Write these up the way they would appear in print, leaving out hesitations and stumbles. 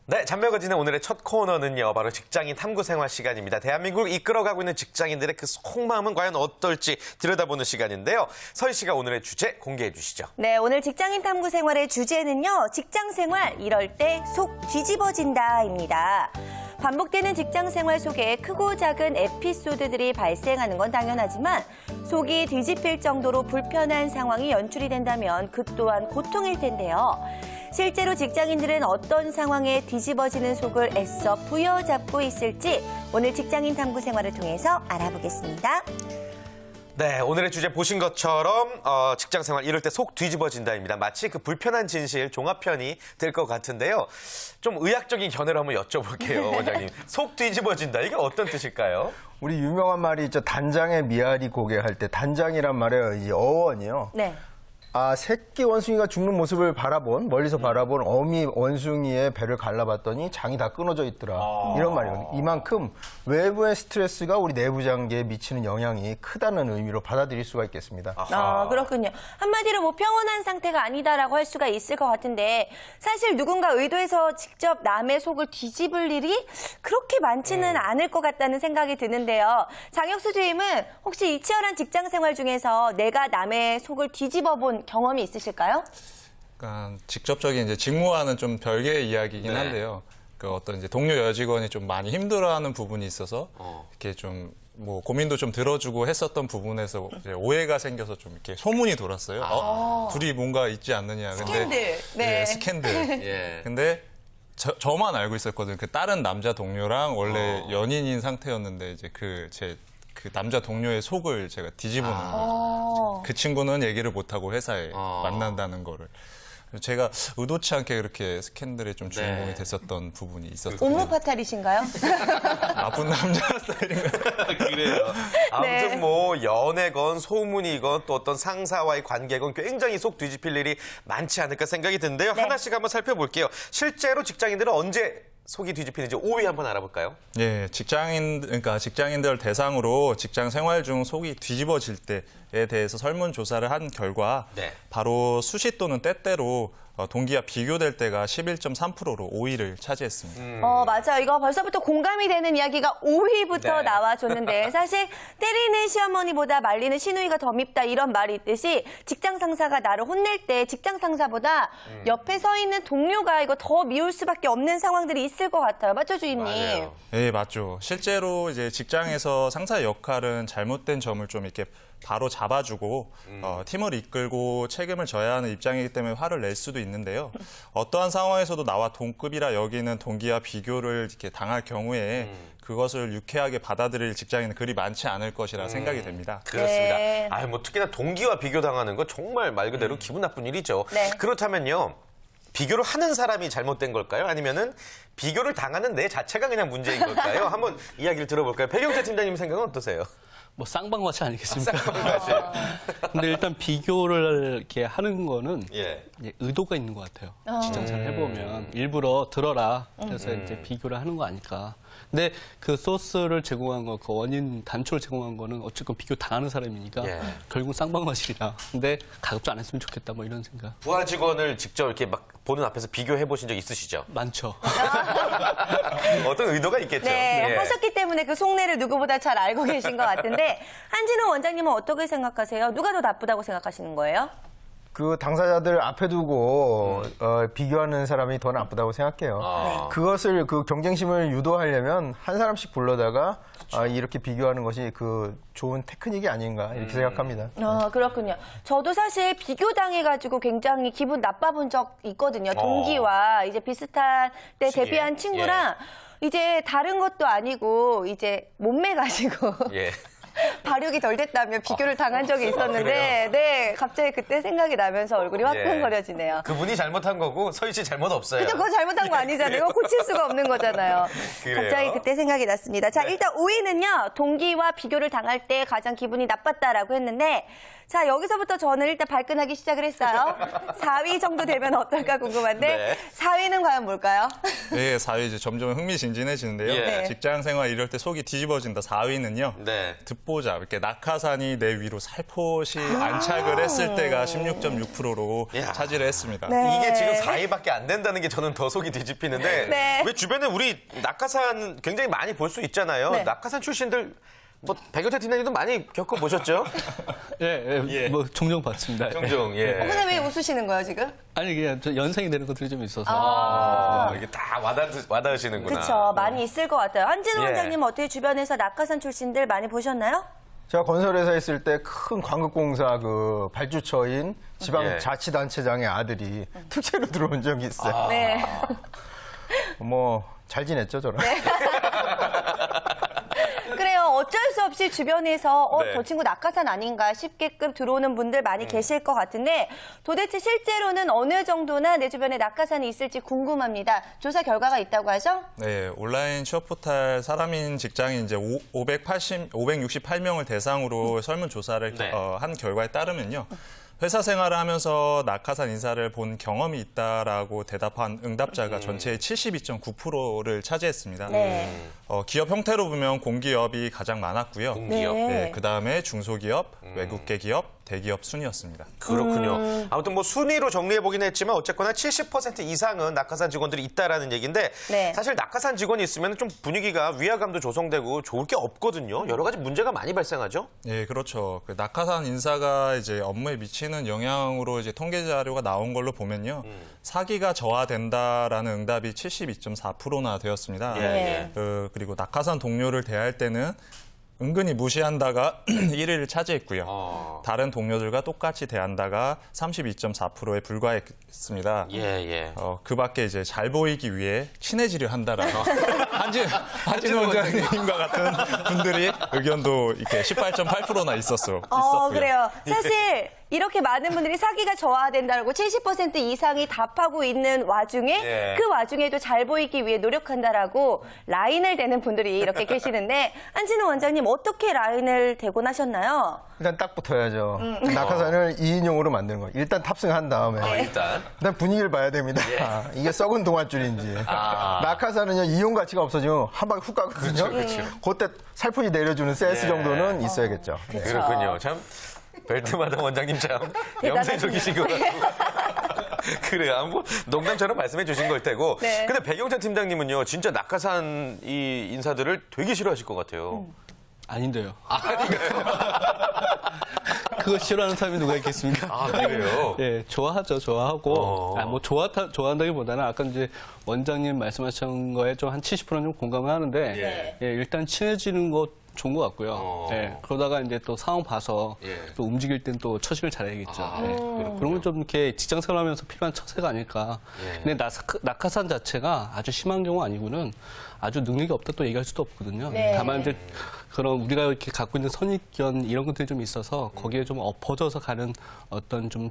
네, 잔명거진의 오늘의 첫 코너는요, 바로 직장인 탐구 생활 시간입니다. 대한민국을 이끌어가고 있는 직장인들의 그 속마음은 과연 어떨지 들여다보는 시간인데요. 서희 씨가 오늘의 주제 공개해 주시죠. 네, 오늘 직장인 탐구 생활의 주제는요, 직장 생활 이럴 때 속 뒤집어진다입니다. 반복되는 직장 생활 속에 크고 작은 에피소드들이 발생하는 건 당연하지만 속이 뒤집힐 정도로 불편한 상황이 연출이 된다면 그 또한 고통일 텐데요. 실제로 직장인들은 어떤 상황에 뒤집어지는 속을 애써 부여잡고 있을지 오늘 직장인 탐구 생활을 통해서 알아보겠습니다. 네, 오늘의 주제 보신 것처럼 직장 생활 이럴 때 속 뒤집어진다입니다. 마치 그 불편한 진실 종합편이 될 것 같은데요. 좀 의학적인 견해를 한번 여쭤볼게요, 원장님. 속 뒤집어진다, 이게 어떤 뜻일까요? 우리 유명한 말이 있죠. 단장의 미아리 고개 할 때 단장이란 말의 이 어원이요. 네. 새끼 원숭이가 죽는 모습을 멀리서 바라본 어미 원숭이의 배를 갈라봤더니 장이 다 끊어져 있더라. 이런 말이거든요. 이만큼 외부의 스트레스가 우리 내부 장기에 미치는 영향이 크다는 의미로 받아들일 수가 있겠습니다. 그렇군요. 한마디로 뭐 평온한 상태가 아니다라고 할 수가 있을 것 같은데 사실 누군가 의도해서 직접 남의 속을 뒤집을 일이 그렇게 많지는 않을 것 같다는 생각이 드는데요. 장혁수 주임은 혹시 이 치열한 직장 생활 중에서 내가 남의 속을 뒤집어 본 경험이 있으실까요? 그러니까 직접적인 이제 직무와는 좀 별개의 이야기이긴 한데요. 그 어떤 이제 동료 여직원이 좀 많이 힘들어하는 부분이 있어서 이렇게 좀 뭐 고민도 좀 들어주고 했었던 부분에서 이제 오해가 생겨서 좀 이렇게 소문이 돌았어요. 둘이 뭔가 있지 않느냐. 스캔들. 근데, 네. 스캔들. 예. 근데 저만 알고 있었거든요. 그 다른 남자 동료랑 원래 연인인 상태였는데 이제 그 남자 동료의 속을 제가 뒤집어놓은 거죠. 그 친구는 얘기를 못하고 회사에 만난다는 거를. 제가 의도치 않게 그렇게 스캔들의 좀 주인공이 됐었던 부분이 있었어요. 옴무 파탈이신가요? 나쁜 남자 스타일인가요? 그래요. 아무튼 뭐 연애건 소문이건 또 어떤 상사와의 관계건 굉장히 속 뒤집힐 일이 많지 않을까 생각이 드는데요. 네. 하나씩 한번 살펴볼게요. 실제로 직장인들은 언제 속이 뒤집히는지 5위 한번 알아볼까요? 예, 직장인들 대상으로 직장 생활 중 속이 뒤집어질 때에 대해서 설문조사를 한 결과 바로 수시 또는 때때로 동기와 비교될 때가 11.3%로 5위를 차지했습니다. 맞아요. 이거 벌써부터 공감이 되는 이야기가 5위부터 나와줬는데 사실 때리는 시어머니보다 말리는 시누이가 더 밉다 이런 말이 있듯이 직장 상사가 나를 혼낼 때 직장 상사보다 옆에 서 있는 동료가 이거 더 미울 수밖에 없는 상황들이 있을 것 같아요. 맞죠, 주임님? 맞아요. 네, 맞죠. 실제로 이제 직장에서 상사의 역할은 잘못된 점을 좀 이렇게 바로 잡아주고 팀을 이끌고 책임을 져야 하는 입장이기 때문에 화를 낼 수도 있는데요. 어떠한 상황에서도 나와 동급이라 여기는 동기와 비교를 이렇게 당할 경우에 그것을 유쾌하게 받아들일 직장인은 그리 많지 않을 것이라 생각이 됩니다. 그렇습니다. 네. 뭐 특히나 동기와 비교당하는 건 정말 말 그대로 기분 나쁜 일이죠. 네. 그렇다면요. 비교를 하는 사람이 잘못된 걸까요? 아니면은 비교를 당하는 내 자체가 그냥 문제인 걸까요? 한번 이야기를 들어볼까요? 백영재 팀장님 생각은 어떠세요? 뭐 쌍방마치 아니겠습니까? 쌍방마치. 근데 일단 비교를 이렇게 하는 거는 예. 이제 의도가 있는 것 같아요. 직장생활 해보면 일부러 들어라. 그래서 이제 비교를 하는 거 아닐까. 근데 그 소스를 제공한 거, 그 원인 단초를 제공한 거는 어쨌건 비교 당하는 사람이니까 결국 쌍방마실이다. 근데 가급적 안 했으면 좋겠다. 뭐 이런 생각. 부하 직원을 직접 이렇게 막 보는 앞에서 비교해 보신 적 있으시죠? 많죠. 어떤 의도가 있겠죠. 네, 예. 하셨기 때문에 그 속내를 누구보다 잘 알고 계신 것 같은데 한진호 원장님은 어떻게 생각하세요? 누가 더 나쁘다고 생각하시는 거예요? 그 당사자들 앞에 두고 비교하는 사람이 더 나쁘다고 생각해요. 그것을 그 경쟁심을 유도하려면 한 사람씩 불러다가 이렇게 비교하는 것이 그 좋은 테크닉이 아닌가 이렇게 생각합니다. 그렇군요. 저도 사실 비교당해가지고 굉장히 기분 나빠본 적 있거든요. 동기와 이제 비슷한 때 시기에? 데뷔한 친구랑 이제 다른 것도 아니고 이제 몸매 가지고 예. 발육이 덜 됐다며 비교를 당한 적이 있었는데 네, 갑자기 그때 생각이 나면서 얼굴이 화끈거려지네요. 그분이 잘못한 거고 서희 씨 잘못 없어요. 그죠? 그거 잘못한 거 아니잖아요. 이거 고칠 수가 없는 거잖아요. 그래요? 갑자기 그때 생각이 났습니다. 자, 일단 5위는요. 동기와 비교를 당할 때 가장 기분이 나빴다라고 했는데 자, 여기서부터 저는 일단 발끈하기 시작을 했어요. 4위 정도 되면 어떨까 궁금한데 4위는 과연 뭘까요? 네, 4위 이제 점점 흥미진진해지는데요. 예. 직장 생활 이럴 때 속이 뒤집어진다. 4위는요. 네. 독보자, 이렇게 낙하산이 내 위로 살포시 안착을 했을 때가 16.6%로 야. 차지를 했습니다. 네. 이게 지금 4위밖에 안 된다는 게 저는 더 속이 뒤집히는데 네. 왜 주변에 우리 낙하산 굉장히 많이 볼 수 있잖아요. 네. 낙하산 출신들 뭐 백효태 팀장님도 많이 겪어보셨죠? 예, 뭐 종종 봤습니다. 종종 예. 근데 왜 웃으시는 거예요, 지금? 아니 그냥 저 연상이 되는 것들이 좀 있어서. 이게 다 와닿으시는구나. 그렇죠. 많이 있을 것 같아요. 한진우 예. 원장님 어떻게 주변에서 낙하산 출신들 많이 보셨나요? 제가 건설회사에 있을 때 큰 광급공사 그 발주처인 지방자치단체장의 아들이 특채로 들어온 적이 있어요. 네. 뭐 잘 지냈죠, 저랑. 그래요. 어쩔 수 없이 주변에서 네. 저 친구 낙하산 아닌가 싶게끔 들어오는 분들 많이 계실 것 같은데 도대체 실제로는 어느 정도나 내 주변에 낙하산이 있을지 궁금합니다. 조사 결과가 있다고 하죠? 네, 온라인 취업 포탈 사람인 직장인 이제 568명을 대상으로 설문조사를 네. 한 결과에 따르면요. 회사 생활을 하면서 낙하산 인사를 본 경험이 있다라고 대답한 응답자가 전체의 72.9%를 차지했습니다. 네. 기업 형태로 보면 공기업이 가장 많았고요. 공기업. 네. 그다음에 중소기업, 외국계 기업, 대기업 순이었습니다. 그렇군요. 아무튼 뭐 순위로 정리해보긴 했지만 어쨌거나 70% 이상은 낙하산 직원들이 있다라는 얘기인데 네. 사실 낙하산 직원이 있으면 좀 분위기가 위화감도 조성되고 좋을 게 없거든요. 여러 가지 문제가 많이 발생하죠. 예, 그렇죠. 그 낙하산 인사가 이제 업무에 미치는 영향으로 이제 통계 자료가 나온 걸로 보면요. 사기가 저하된다라는 응답이 72.4%나 되었습니다. 네. 그리고 낙하산 동료를 대할 때는 은근히 무시한다가 1위를 차지했고요. 다른 동료들과 똑같이 대한다가 32.4%에 불과했습니다. 예. 그 밖에 이제 잘 보이기 위해 친해지려 한다라는 한진 원장님과 같은 분들이 의견도 이렇게 18.8%나 있었고요. 그래요. 사실 이렇게 많은 분들이 사기가 저하된다고 70% 이상이 답하고 있는 와중에 예. 그 와중에도 잘 보이기 위해 노력한다라고 라인을 대는 분들이 이렇게 계시는데 한진우 원장님 어떻게 라인을 대고 나셨나요? 일단 딱 붙어야죠. 낙하산을 2인용으로 만드는 거예요. 일단 탑승한 다음에 일단. 분위기를 봐야 됩니다. 이게 썩은 동아줄인지. 낙하산은요, 이용 가치가 없어지면 한 방에 훅 가거든요. 그때 살포시 내려주는 센스 정도는 있어야겠죠. 네. 그렇군요. 참 벨트마다 원장님 참 염세적이신 것 같고. 그래요. 뭐 농담처럼 말씀해 주신 걸 테고. 네. 근데 백영찬 팀장님은요. 진짜 낙하산 이 인사들을 되게 싫어하실 것 같아요. 아닌데요. 그거 싫어하는 사람이 누가 있겠습니까? 아, 그래요? 예, 좋아하죠, 좋아하고. 뭐 좋아한다기보다는 아까 이제 원장님 말씀하신 거에 좀 한 70%는 좀 공감을 하는데, 예, 일단 친해지는 거 좋은 것 같고요. 예, 그러다가 이제 또 상황 봐서 또 움직일 땐 또 처신을 잘해야겠죠. 예, 그런 건 좀 이렇게 직장 생활하면서 필요한 처세가 아닐까. 근데 낙하산 자체가 아주 심한 경우 아니고는 아주 능력이 없다 또 얘기할 수도 없거든요. 네. 다만 이제 그런 우리가 이렇게 갖고 있는 선입견 이런 것들이 좀 있어서 거기에 좀 엎어져서 가는 어떤 좀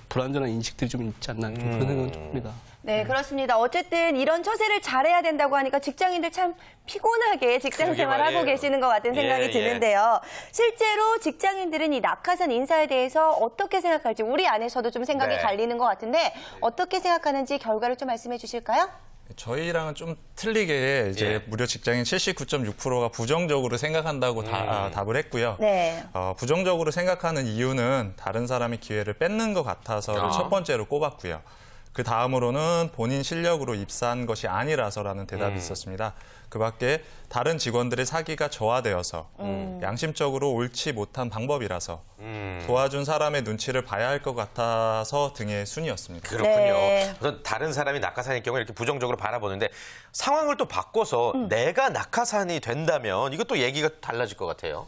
불완전한 인식들이 좀 있지 않나 좀 그런 생각은 좀 듭니다. 네, 그렇습니다. 어쨌든 이런 처세를 잘해야 된다고 하니까 직장인들 참 피곤하게 직장 그러게 생활하고 말이에요. 계시는 것 같은 생각이 예. 드는데요. 실제로 직장인들은 이 낙하산 인사에 대해서 어떻게 생각할지 우리 안에서도 좀 생각이 네. 갈리는 것 같은데 어떻게 생각하는지 결과를 좀 말씀해 주실까요? 저희랑은 좀 틀리게 이제 무려 직장인 79.6%가 부정적으로 생각한다고 답을 했고요. 네. 부정적으로 생각하는 이유는 다른 사람의 기회를 뺏는 것 같아서를 첫 번째로 꼽았고요. 그 다음으로는 본인 실력으로 입사한 것이 아니라서라는 대답이 있었습니다. 그 밖에 다른 직원들의 사기가 저하되어서 양심적으로 옳지 못한 방법이라서 도와준 사람의 눈치를 봐야 할 것 같아서 등의 순이었습니다. 그렇군요. 네. 우선 다른 사람이 낙하산일 경우에 이렇게 부정적으로 바라보는데 상황을 또 바꿔서 내가 낙하산이 된다면 이것도 얘기가 달라질 것 같아요.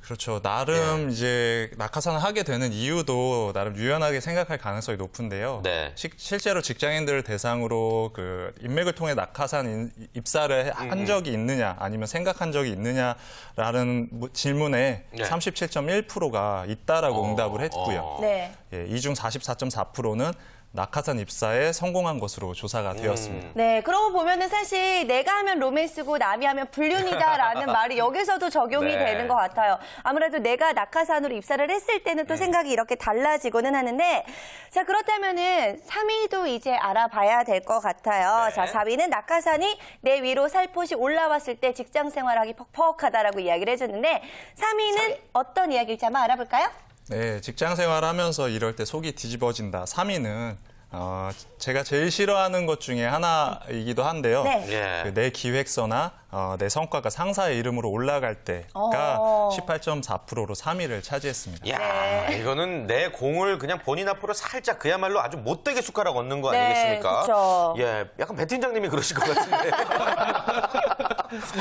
그렇죠. 나름 이제 낙하산을 하게 되는 이유도 나름 유연하게 생각할 가능성이 높은데요. 네. 실제로 직장인들을 대상으로 그 인맥을 통해 낙하산 입사를 한 적이 있느냐 아니면 생각한 적이 있느냐라는 질문에 37.1%가 있다라고 응답을 했고요. 네. 이 중 44.4%는 낙하산 입사에 성공한 것으로 조사가 되었습니다. 네, 그러고 보면은 사실 내가 하면 로맨스고 남이 하면 불륜이다라는 말이 여기서도 적용이 네. 되는 것 같아요. 아무래도 내가 낙하산으로 입사를 했을 때는 또 생각이 이렇게 달라지고는 하는데, 자, 그렇다면은 3위도 이제 알아봐야 될 것 같아요. 네. 자, 4위는 낙하산이 내 위로 살포시 올라왔을 때 직장 생활하기 퍽퍽하다라고 이야기를 해줬는데, 3위는 어떤 이야기일지 한번 알아볼까요? 네, 직장 생활하면서 이럴 때 속이 뒤집어진다. 3위는 제가 제일 싫어하는 것 중에 하나이기도 한데요. 네. 예. 그 내 기획서나 내 성과가 상사의 이름으로 올라갈 때가 18.4%로 3위를 차지했습니다. 야, 네. 이거는 내 공을 그냥 본인 앞으로 살짝 그야말로 아주 못되게 숟가락 얹는 거 네, 아니겠습니까? 그쵸. 예, 약간 배 팀장님이 그러실 것 같은데.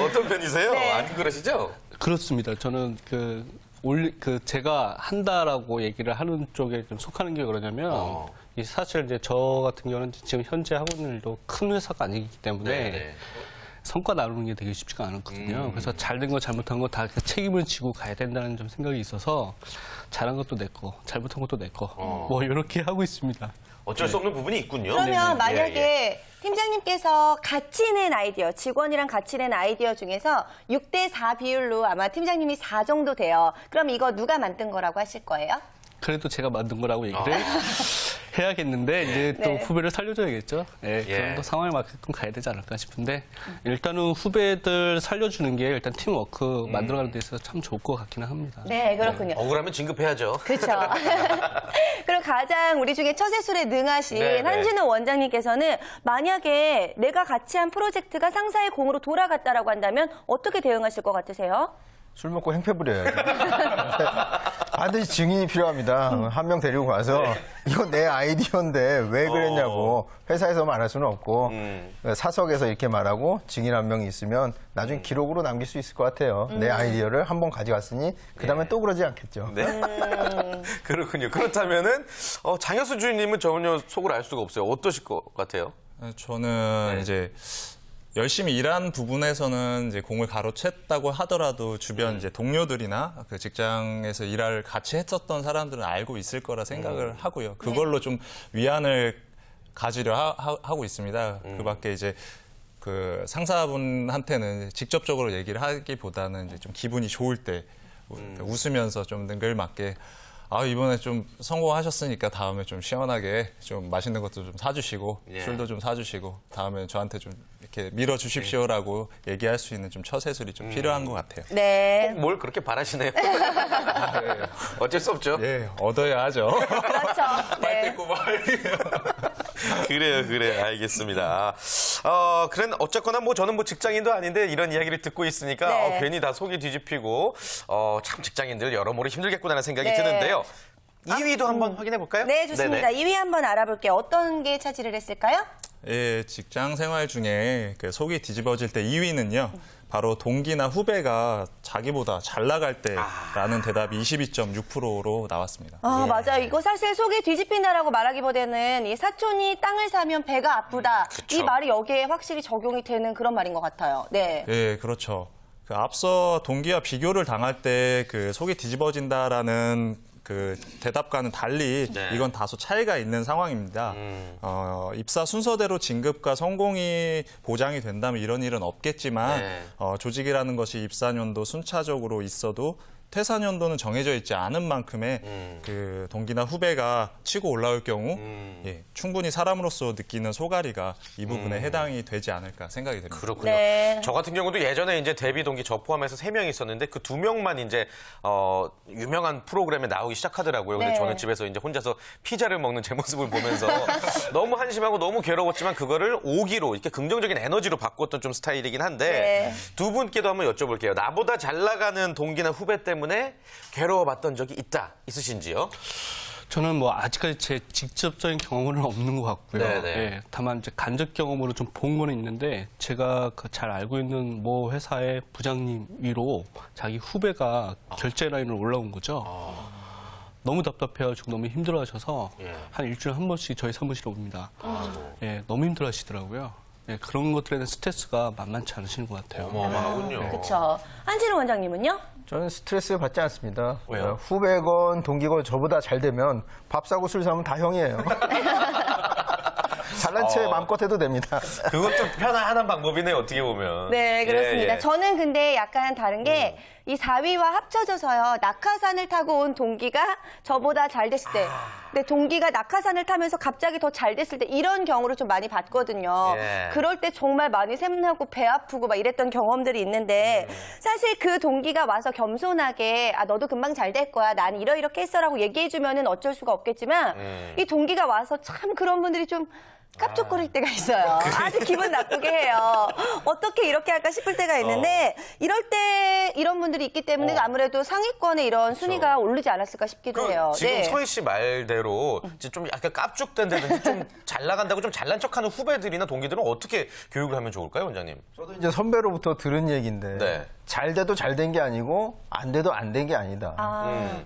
어떤 편이세요? 네. 안 그러시죠? 그렇습니다. 저는 제가 한다라고 얘기를 하는 쪽에 좀 속하는 게 그러냐면, 이 사실 이제 저 같은 경우는 지금 현재 하고 있는 일도 큰 회사가 아니기 때문에 네. 성과 나누는 게 되게 쉽지가 않았거든요. 그래서 잘된 거 잘못한 거 다 책임을 지고 가야 된다는 좀 생각이 있어서 잘한 것도 내 거, 잘못한 것도 내 거, 뭐 이렇게 하고 있습니다. 어쩔 수 없는 부분이 있군요. 그러면 만약에 예. 팀장님께서 같이 낸 아이디어, 직원이랑 같이 낸 아이디어 중에서 6대4 비율로 아마 팀장님이 4 정도 돼요. 그럼 이거 누가 만든 거라고 하실 거예요? 그래도 제가 만든 거라고 얘기를 해야겠는데 이제 또 네. 후배를 살려줘야겠죠. 네, 예. 그런 또 상황에 맞게끔 가야 되지 않을까 싶은데 일단은 후배들 살려주는 게 일단 팀워크 만들어가는 데 있어서 참 좋을 것 같기는 합니다. 네, 그렇군요. 억울하면 진급해야죠. 그렇죠. 그리고 가장 우리 중에 처세술에 능하신 네, 네. 한진우 원장님께서는 만약에 내가 같이 한 프로젝트가 상사의 공으로 돌아갔다라고 한다면 어떻게 대응하실 것 같으세요? 술 먹고 행패 부려야죠. 반드시 증인이 필요합니다. 한 명 데리고 가서 이거 내 아이디어인데 왜 그랬냐고 회사에서 말할 수는 없고 사석에서 이렇게 말하고 증인 한 명이 있으면 나중에 기록으로 남길 수 있을 것 같아요. 내 아이디어를 한 번 가져갔으니 그다음에 또 그러지 않겠죠. 네. 그렇군요. 그렇다면은 장효수 주인님은 전혀 속을 알 수가 없어요. 어떠실 것 같아요? 저는 네. 이제 열심히 일한 부분에서는 이제 공을 가로챘다고 하더라도 주변 이제 동료들이나 그 직장에서 일을 같이 했었던 사람들은 알고 있을 거라 생각을 하고요. 그걸로 좀 위안을 가지려 하고 있습니다. 그밖에 이제 그 상사분한테는 직접적으로 얘기를 하기보다는 이제 좀 기분이 좋을 때 웃으면서 좀 능글맞게 이번에 좀 성공하셨으니까 다음에 좀 시원하게 좀 맛있는 것도 좀 사주시고 예. 술도 좀 사주시고 다음에 저한테 좀 이렇게 밀어주십시오라고 얘기할 수 있는 좀 처세술이 좀 필요한 것 같아요. 네. 뭘 그렇게 바라시네요? 어쩔 수 없죠. 예, 얻어야 하죠. 그렇죠. 네. 그래요. 알겠습니다. 어쨌거나 저는 직장인도 아닌데 이런 이야기를 듣고 있으니까 네. 괜히 다 속이 뒤집히고 참 직장인들 여러모로 힘들겠구나라는 생각이 네. 드는데요. 2위도 한번 확인해 볼까요? 네, 좋습니다. 네네. 2위 한번 알아볼게요. 어떤 게 차지를 했을까요? 예, 직장 생활 중에 그 속이 뒤집어질 때 2위는요. 바로 동기나 후배가 자기보다 잘 나갈 때라는 대답이 22.6%로 나왔습니다. 맞아요. 이거 사실 속이 뒤집힌다라고 말하기보다는 이 사촌이 땅을 사면 배가 아프다. 그쵸. 이 말이 여기에 확실히 적용이 되는 그런 말인 것 같아요. 네. 예, 그렇죠. 그 앞서 동기와 비교를 당할 때 그 속이 뒤집어진다라는 그 대답과는 달리 네. 이건 다소 차이가 있는 상황입니다. 입사 순서대로 진급과 성공이 보장이 된다면 이런 일은 없겠지만 네. 조직이라는 것이 입사년도 순차적으로 있어도 퇴사년도는 정해져 있지 않은 만큼의 그 동기나 후배가 치고 올라올 경우 예, 충분히 사람으로서 느끼는 소가리가 이 부분에 해당이 되지 않을까 생각이 됩니다. 그렇군요. 네. 저 같은 경우도 예전에 이제 데뷔 동기 저 포함해서 3명 있었는데 그 2명만 이제 유명한 프로그램에 나오기 시작하더라고요. 근데 네. 저는 집에서 이제 혼자서 피자를 먹는 제 모습을 보면서 너무 한심하고 너무 괴로웠지만 그거를 오기로 이렇게 긍정적인 에너지로 바꿨던 좀 스타일이긴 한데 네. 두 분께도 한번 여쭤볼게요. 나보다 잘 나가는 동기나 후배 때문에 괴로워봤던 적이 있으신지요? 저는 아직까지 제 직접적인 경험은 없는 것 같고요. 네네. 예, 다만 이제 간접 경험으로 좀 본 거는 있는데 제가 잘 알고 있는 모 회사의 부장님 위로 자기 후배가 결제 라인으로 올라온 거죠. 너무 답답해가지고 너무 힘들어하셔서 한 일주일에 한 번씩 저희 사무실에 옵니다. 예, 너무 힘들어하시더라고요. 예, 그런 것들에 대한 스트레스가 만만치 않으시는 것 같아요. 어마어마하군요. 그렇죠. 한진우 원장님은요? 저는 스트레스 받지 않습니다. 왜요? 후배건 동기건 저보다 잘 되면 밥 사고 술 사면 다 형이에요. 잘난 체 마음껏 해도 됩니다. 그것도 편안한 방법이네요, 어떻게 보면. 네, 그렇습니다. 예, 예. 저는 근데 약간 다른 게 이 4위와 합쳐져서요. 낙하산을 타고 온 동기가 저보다 잘 됐을 때. 근데 동기가 낙하산을 타면서 갑자기 더 잘 됐을 때 이런 경우를 좀 많이 봤거든요. 예. 그럴 때 정말 많이 샘나고 배 아프고 막 이랬던 경험들이 있는데 사실 그 동기가 와서 겸손하게 아 너도 금방 잘 될 거야. 난 이렇게 했어라고 얘기해 주면은 어쩔 수가 없겠지만 이 동기가 와서 참 그런 분들이 좀 깝죽거릴 때가 있어요. 아주 기분 나쁘게 해요. 어떻게 이렇게 할까 싶을 때가 있는데 이럴 때 이런 분들이 있기 때문에 아무래도 상위권에 이런 순위가 오르지 않았을까 싶기도 해요. 지금 네. 서희 씨 말대로 이제 좀 약간 깝죽된다든지 좀 잘 나간다고 좀 잘난 척하는 후배들이나 동기들은 어떻게 교육을 하면 좋을까요, 원장님? 저도 이제 선배로부터 들은 얘기인데 네. 잘 돼도 잘 된 게 아니고 안 돼도 안 된 게 아니다.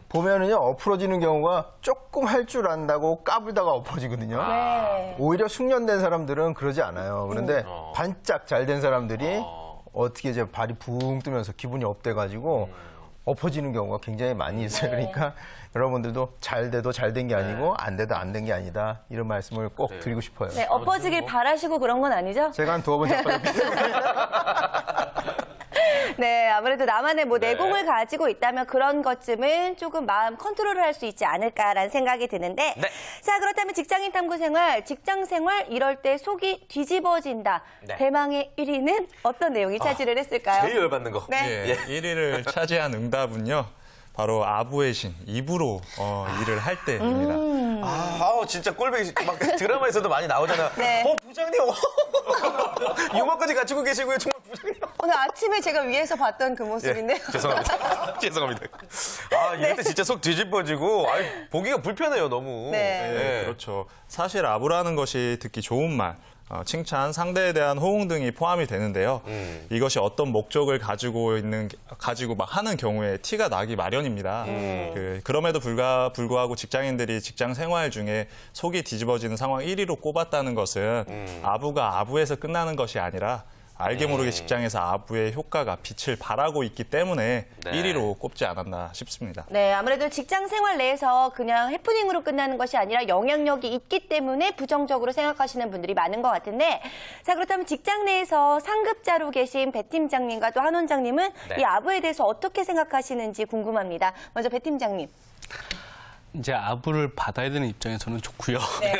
보면은요 엎어지는 경우가 조금 할 줄 안다고 까불다가 엎어지거든요. 네. 오히려 숙련된 사람들은 그러지 않아요. 그런데 반짝 잘 된 사람들이 어떻게 이제 발이 붕 뜨면서 기분이 업돼가지고 엎어지는 경우가 굉장히 많이 있어요. 그러니까 여러분들도 잘 돼도 잘 된 게 아니고 안 돼도 안 된 게 아니다. 이런 말씀을 꼭 드리고 싶어요. 네, 엎어지길 바라시고 그런 건 아니죠? 제가 한 두어 번 잡아줬기 때문에. 네, 아무래도 나만의 뭐 내공을 가지고 있다면 그런 것쯤은 조금 마음 컨트롤을 할 수 있지 않을까라는 생각이 드는데 네. 자, 그렇다면 직장인 탐구 생활, 직장 생활 이럴 때 속이 뒤집어진다. 네. 대망의 1위는 어떤 내용이 차지를 했을까요? 제일 열받는 거. 네. 예, 1위를 차지한 응답은요. 바로 아부의 신, 입으로 일을 할 때입니다. 진짜 꼴보기 막 드라마에서도 많이 나오잖아. 네. 부장님. 유머까지 갖추고 계시고요, 정말 부장님. 오늘 아침에 제가 위에서 봤던 그 모습인데요. 죄송합니다. 죄송합니다. 이럴 때 진짜 속 뒤집어지고, 보기가 불편해요, 너무. 네. 네, 그렇죠. 사실 아부라는 것이 듣기 좋은 말, 칭찬, 상대에 대한 호응 등이 포함이 되는데요. 이것이 어떤 목적을 가지고 막 하는 경우에 티가 나기 마련입니다. 그럼에도 불구하고 직장인들이 직장 생활 중에 속이 뒤집어지는 상황 1위로 꼽았다는 것은 아부가 아부에서 끝나는 것이 아니라 알게 모르게 직장에서 아부의 효과가 빛을 발하고 있기 때문에 네. 1위로 꼽지 않았나 싶습니다. 네, 아무래도 직장 생활 내에서 그냥 해프닝으로 끝나는 것이 아니라 영향력이 있기 때문에 부정적으로 생각하시는 분들이 많은 것 같은데 자, 그렇다면 직장 내에서 상급자로 계신 배 팀장님과 또 한 원장님은 네. 이 아부에 대해서 어떻게 생각하시는지 궁금합니다. 먼저 배 팀장님. 이제 아부를 받아야 되는 입장에서는 좋고요. 네.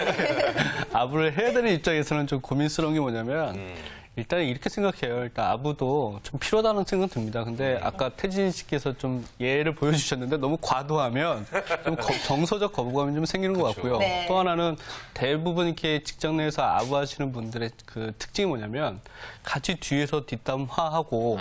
아부를 해야 되는 입장에서는 좀 고민스러운 게 뭐냐면 일단 이렇게 생각해요. 일단 아부도 좀 필요하다는 생각 듭니다. 근데 아까 태진 씨께서 좀 예를 보여주셨는데 너무 과도하면 좀 정서적 거부감이 좀 생기는 것 같고요. 네. 또 하나는 대부분 이렇게 직장 내에서 아부하시는 분들의 그 특징이 뭐냐면 같이 뒤에서 뒷담화하고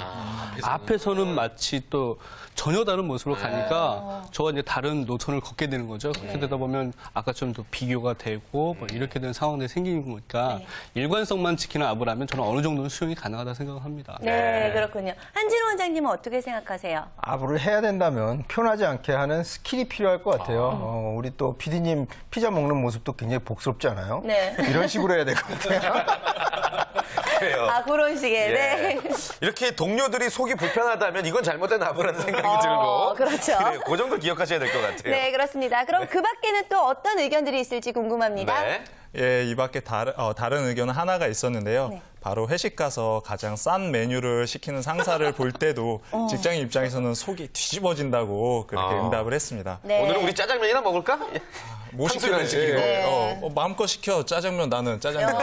앞에서는 마치 또 전혀 다른 모습으로 가니까 저와 이제 다른 노선을 걷게 되는 거죠. 그렇게 되다 보면 아까처럼 또 비교가 되고 뭐 이렇게 된 상황들이 생기는 거니까 일관성만 지키는 아부라면 저는 어느 정도는 수용이 가능하다 생각합니다. 네, 그렇군요. 한진호 원장님은 어떻게 생각하세요? 아부를 해야 된다면 편하지 않게 하는 스킬이 필요할 것 같아요. 우리 또 PD님 피자 먹는 모습도 굉장히 복스럽지 않아요? 네. 이런 식으로 해야 될 것 같아요. 그래요. 그런 식의. 예. 네. 이렇게 동료들이 속이 불편하다면 이건 잘못된 아부라는 생각이 들고. 그렇죠. 그래요. 그 정도 기억하셔야 될 것 같아요. 네, 그렇습니다. 그럼 그 밖에는 또 어떤 의견들이 있을지 궁금합니다. 네. 예, 이 밖에 다른 의견은 하나가 있었는데요. 네. 바로 회식 가서 가장 싼 메뉴를 시키는 상사를 볼 때도 직장인 입장에서는 속이 뒤집어진다고 그렇게 응답을 했습니다. 네. 오늘은 우리 짜장면이나 먹을까? 뭐 탕수육 안 시키고. 마음껏 시켜. 짜장면 나는 짜장면.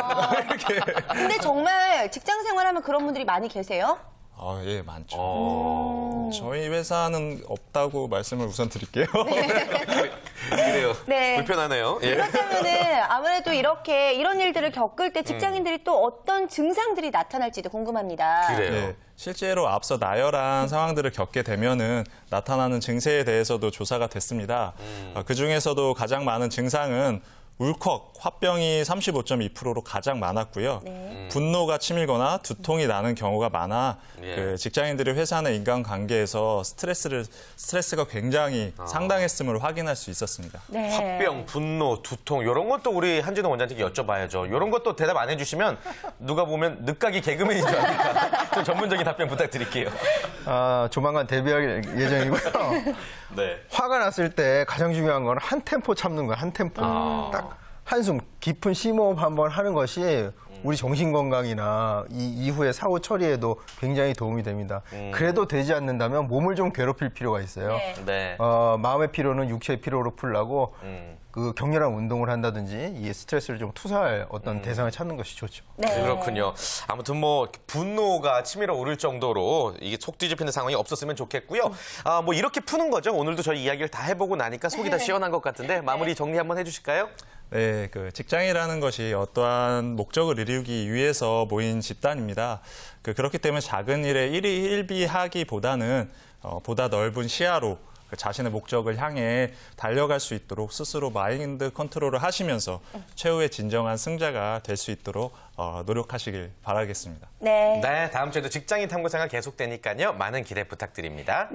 이렇게. 근데 정말 직장 생활하면 그런 분들이 많이 계세요? 예, 많죠. 저희 회사는 없다고 말씀을 우선 드릴게요. 그래요. 네. 불편하네요. 예. 그렇다면은 아무래도 이렇게 이런 일들을 겪을 때 직장인들이 또 어떤 증상들이 나타날지도 궁금합니다. 그래요. 네, 실제로 앞서 나열한 상황들을 겪게 되면은 나타나는 증세에 대해서도 조사가 됐습니다. 그 중에서도 가장 많은 증상은 울컥, 화병이 35.2%로 가장 많았고요. 분노가 치밀거나 두통이 나는 경우가 많아 그 직장인들이 회사 내 인간관계에서 스트레스가 굉장히 상당했음을 확인할 수 있었습니다. 네. 화병, 분노, 두통 이런 것도 우리 한진호 원장님께 여쭤봐야죠. 이런 것도 대답 안 해주시면 누가 보면 늦가기 개그맨인 줄 아니까 좀 전문적인 답변 부탁드릴게요. 조만간 데뷔할 예정이고요. 네. 화가 났을 때 가장 중요한 건 한 템포 참는 거예요. 한 템포. 딱 한숨 깊은 심호흡 한번 하는 것이 우리 정신 건강이나 이 이후에 사후 처리에도 굉장히 도움이 됩니다. 그래도 되지 않는다면 몸을 좀 괴롭힐 필요가 있어요. 네. 네. 마음의 피로는 육체의 피로로 풀라고 그 격렬한 운동을 한다든지 이 스트레스를 좀 투사할 어떤 대상을 찾는 것이 좋죠. 네. 그렇군요. 아무튼 뭐 분노가 치밀어 오를 정도로 이게 속 뒤집히는 상황이 없었으면 좋겠고요. 뭐 이렇게 푸는 거죠. 오늘도 저희 이야기를 다 해보고 나니까 속이 다 시원한 것 같은데 마무리 정리 한번 해주실까요? 네, 그 직장이라는 것이 어떠한 목적을 이루기 위해서 모인 집단입니다. 그렇기 때문에 작은 일에 일희일비하기보다는 보다 넓은 시야로 자신의 목적을 향해 달려갈 수 있도록 스스로 마인드 컨트롤을 하시면서 최후의 진정한 승자가 될 수 있도록 노력하시길 바라겠습니다. 네. 네, 다음 주에도 직장인 탐구 생활 계속되니까요. 많은 기대 부탁드립니다.